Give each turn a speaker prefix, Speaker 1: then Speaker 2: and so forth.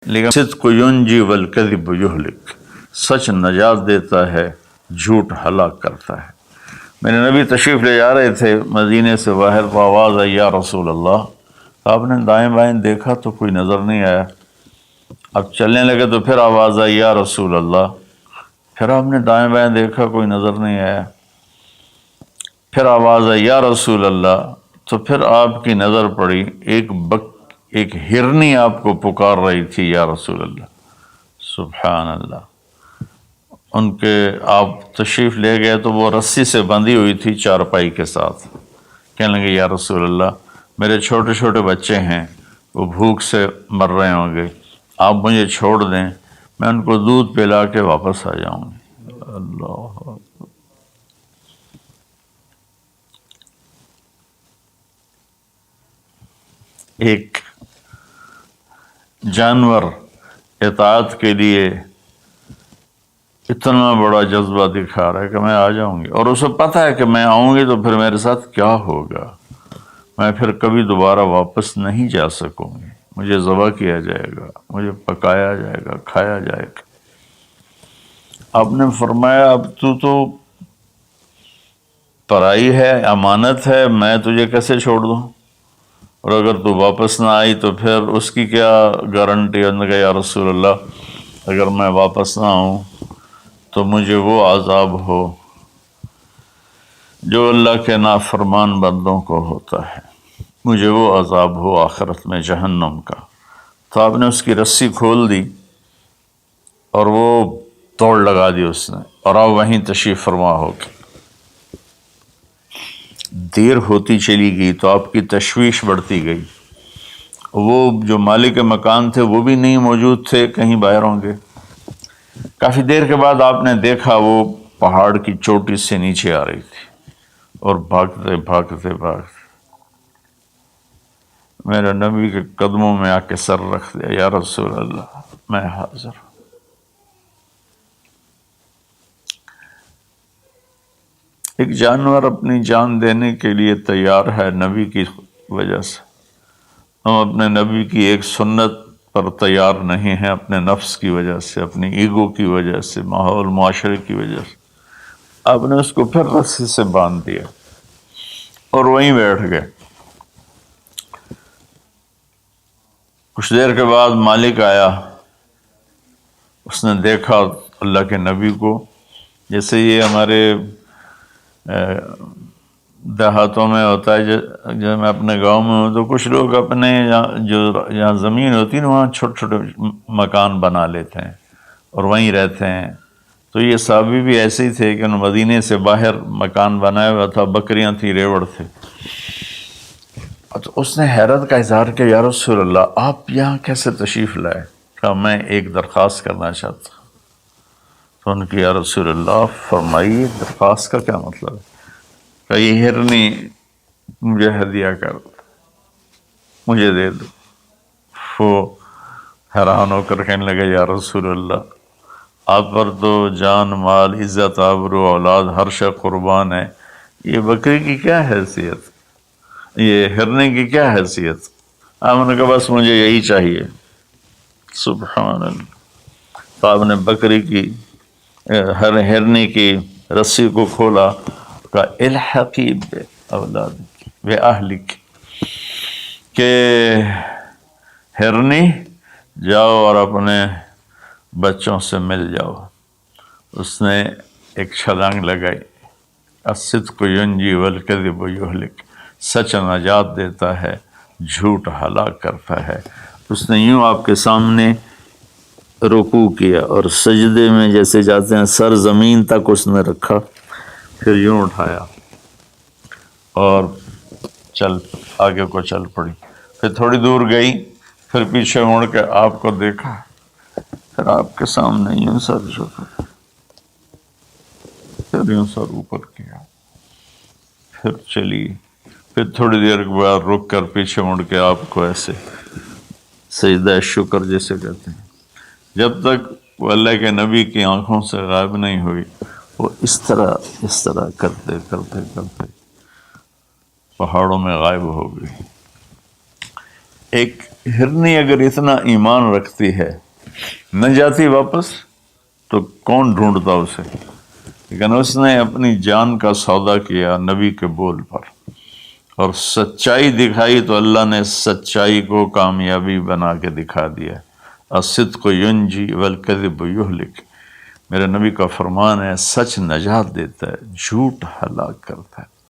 Speaker 1: لیکن صدق ینجی والکذب یہلک، سچ نجات دیتا ہے، جھوٹ ہلاک کرتا ہے۔ میرے نبی تشریف لے جا رہے تھے مدینے سے باہر، تو آواز آئی یا رسول اللہ۔ آپ نے دائیں بائیں دیکھا تو کوئی نظر نہیں آیا۔ اب چلنے لگے تو پھر آواز آئی یا رسول اللہ۔ پھر آپ نے دائیں بائیں دیکھا، کوئی نظر نہیں آیا۔ پھر آواز آئی یا رسول اللہ، تو پھر آپ کی نظر پڑی، ایک ہرنی آپ کو پکار رہی تھی یا رسول اللہ۔ سبحان اللہ۔ ان کے آپ تشریف لے گئے تو وہ رسی سے بندھی ہوئی تھی چارپائی کے ساتھ۔ کہنے لگے یا رسول اللہ، میرے چھوٹے چھوٹے بچے ہیں، وہ بھوک سے مر رہے ہوں گے، آپ مجھے چھوڑ دیں، میں ان کو دودھ پلا کے واپس آ جاؤں گی۔ اللہ، ایک جانور اطاعت کے لیے اتنا بڑا جذبہ دکھا رہا ہے کہ میں آ جاؤں گی، اور اسے پتہ ہے کہ میں آؤں گی تو پھر میرے ساتھ کیا ہوگا، میں پھر کبھی دوبارہ واپس نہیں جا سکوں گی، مجھے ذبح کیا جائے گا، مجھے پکایا جائے گا، کھایا جائے گا۔ آپ نے فرمایا اب تو پرائی ہے، امانت ہے، میں تجھے کیسے چھوڑ دوں، اور اگر تو واپس نہ آئی تو پھر اس کی کیا گارنٹی؟ انہوں نے کہا یا رسول اللہ، اگر میں واپس نہ آؤں تو مجھے وہ عذاب ہو جو اللہ کے نافرمان بندوں کو ہوتا ہے، مجھے وہ عذاب ہو آخرت میں جہنم کا۔ تو آپ نے اس کی رسی کھول دی اور وہ توڑ لگا دی اس نے، اور آپ وہیں تشریف فرما ہو گئے۔ دیر ہوتی چلی گئی تو آپ کی تشویش بڑھتی گئی۔ وہ جو مالک مکان تھے وہ بھی نہیں موجود تھے، کہیں باہر ہوں گے۔ کافی دیر کے بعد آپ نے دیکھا وہ پہاڑ کی چوٹی سے نیچے آ رہی تھی، اور بھاگتے بھاگتے بھاگتے میرے نبی کے قدموں میں آ کے سر رکھ دیا، یا رسول اللہ میں حاضر ہوں۔ ایک جانور اپنی جان دینے کے لیے تیار ہے نبی کی وجہ سے، ہم اپنے نبی کی ایک سنت پر تیار نہیں ہیں، اپنے نفس کی وجہ سے، اپنی ایگو کی وجہ سے، ماحول معاشرے کی وجہ سے۔ آپ نے اس کو پھر رسی سے باندھ دیا اور وہیں بیٹھ گئے۔ کچھ دیر کے بعد مالک آیا، اس نے دیکھا اللہ کے نبی کو، جیسے یہ ہمارے دیہاتوں میں ہوتا ہے، جب میں اپنے گاؤں میں ہوں تو کچھ لوگ اپنے جہاں زمین ہوتی ہے نا وہاں چھوٹے چھوٹے مکان بنا لیتے ہیں اور وہیں رہتے ہیں۔ تو یہ صحابی بھی ایسے ہی تھے کہ انہوں نے مدینے سے باہر مکان بنایا ہوا تھا، بکریاں تھیں، ریوڑ تھے۔ تو اس نے حیرت کا اظہار کیا، یا رسول اللہ آپ یہاں کیسے تشریف لائے؟ کہا میں ایک درخواست کرنا چاہتا ہوں۔ تو ان کی یا رسول اللہ فرمائیے، درخواست کا کیا مطلب ہے؟ کہ یہ ہرنی مجھے ہدیہ کر دو، مجھے دے دو۔ وہ حیران ہو کر کہنے لگے یا رسول اللہ آپ پر تو جان، مال، عزت، آبرو، اولاد ہر شے قربان ہے، یہ بکری کی کیا حیثیت، یہ ہرنے کی کیا حیثیت؟ آپ نے کہا بس مجھے یہی چاہیے۔ سبحان اللہ۔ تو آپ نے بکری کی ہرنے کی رسی کو کھولا، کہا الحقی باولادک باہلک، کہ ہرنی جاؤ اور اپنے بچوں سے مل جاؤ۔ اس نے ایک چھلانگ لگائی، الصدق ینجی والکذب یہلک، سچ نجات دیتا ہے، جھوٹ ہلاک کرتا ہے۔ اس نے یوں آپ کے سامنے رکوع کیا اور سجدے میں جیسے جاتے ہیں سر زمین تک اس نے رکھا، پھر یوں اٹھایا اور آگے کو چل پڑی۔ پھر تھوڑی دور گئی، پھر پیچھے مڑ کے آپ کو دیکھا، پھر آپ کے سامنے یوں سر جھکا، پھر یوں سر اوپر کیا، پھر چلی، پھر تھوڑی دیر کے بعد رک کر پیچھے مڑ کے آپ کو ایسے سجدہ شکر جیسے کہتے ہیں، جب تک وہ اللہ کے نبی کی آنکھوں سے غائب نہیں ہوئی، وہ اس طرح کرتے کرتے کرتے پہاڑوں میں غائب ہو گئی۔ ایک ہرنی اگر اتنا ایمان رکھتی ہے نہ جاتی واپس تو کون ڈھونڈتا اسے، لیکن اس نے اپنی جان کا سودا کیا نبی کے بول پر اور سچائی دکھائی، تو اللہ نے سچائی کو کامیابی بنا کے دکھا دیا۔ الصدق ینجی والکذب یہلک، میرے نبی کا فرمان ہے سچ نجات دیتا ہے، جھوٹ ہلاک کرتا ہے۔